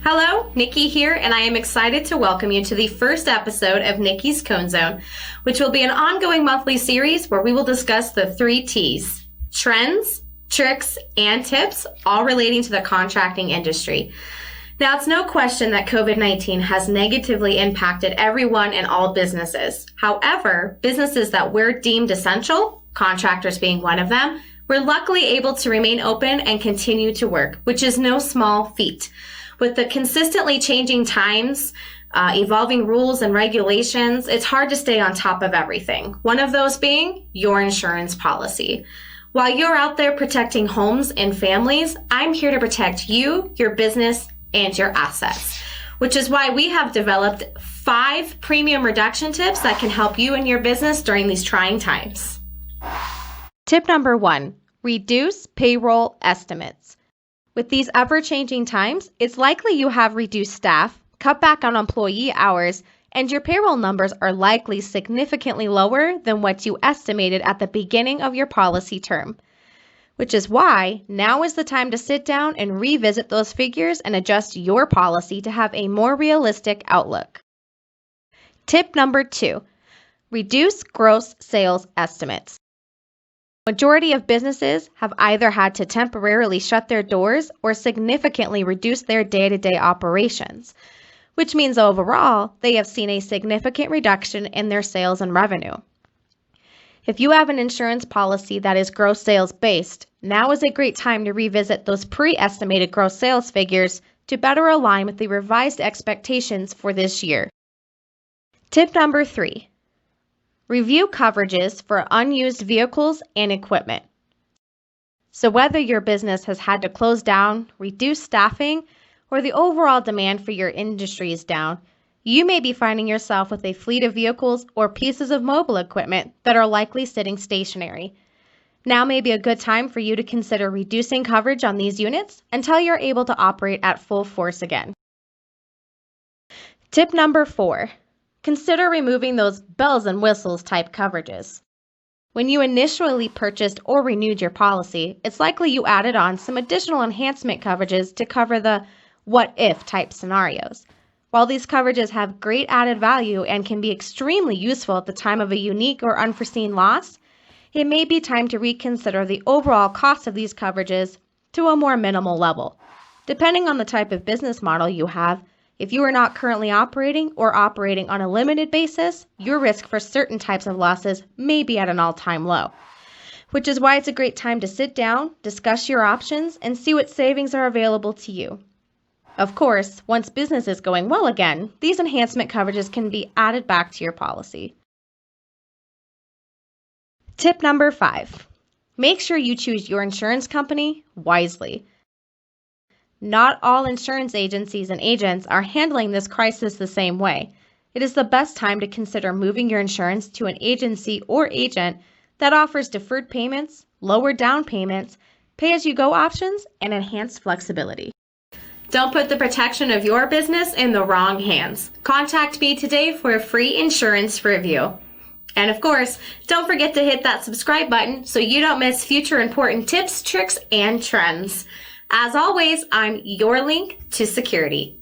Hello, Nikki here, and I am excited to welcome you to the first episode of Nikki's Cone Zone, which will be an ongoing monthly series where we will discuss the 3 T's: trends, tricks, and tips, all relating to the contracting industry. Now, it's no question that COVID-19 has negatively impacted everyone and all businesses. However, businesses that were deemed essential, contractors being one of them, were luckily able to remain open and continue to work, which is no small feat. With the consistently changing times, evolving rules and regulations, it's hard to stay on top of everything. One of those being your insurance policy. While you're out there protecting homes and families, I'm here to protect you, your business, and your assets, which is why we have developed 5 premium reduction tips that can help you and your business during these trying times. Tip number 1, reduce payroll estimates. With these ever-changing times, it's likely you have reduced staff, cut back on employee hours, and your payroll numbers are likely significantly lower than what you estimated at the beginning of your policy term. Which is why now is the time to sit down and revisit those figures and adjust your policy to have a more realistic outlook. Tip number 2, reduce gross sales estimates. Majority of businesses have either had to temporarily shut their doors or significantly reduce their day-to-day operations, which means overall they have seen a significant reduction in their sales and revenue. If you have an insurance policy that is gross sales based, now is a great time to revisit those pre-estimated gross sales figures to better align with the revised expectations for this year. Tip number 3, review coverages for unused vehicles and equipment. So whether your business has had to close down, reduce staffing, or the overall demand for your industry is down, you may be finding yourself with a fleet of vehicles or pieces of mobile equipment that are likely sitting stationary. Now may be a good time for you to consider reducing coverage on these units until you're able to operate at full force again. Tip number 4, consider removing those bells and whistles type coverages. When you initially purchased or renewed your policy, it's likely you added on some additional enhancement coverages to cover the what if type scenarios. While these coverages have great added value and can be extremely useful at the time of a unique or unforeseen loss, it may be time to reconsider the overall cost of these coverages to a more minimal level. Depending on the type of business model you have, if you are not currently operating or operating on a limited basis, your risk for certain types of losses may be at an all-time low, which is why it's a great time to sit down, discuss your options, and see what savings are available to you. Of course, once business is going well again, these enhancement coverages can be added back to your policy. Tip number 5, make sure you choose your insurance company wisely. Not all insurance agencies and agents are handling this crisis the same way. It is the best time to consider moving your insurance to an agency or agent that offers deferred payments, lower down payments, pay-as-you-go options, and enhanced flexibility. Don't put the protection of your business in the wrong hands. Contact me today for a free insurance review. And of course, don't forget to hit that subscribe button so you don't miss future important tips, tricks, and trends. As always, I'm your link to security.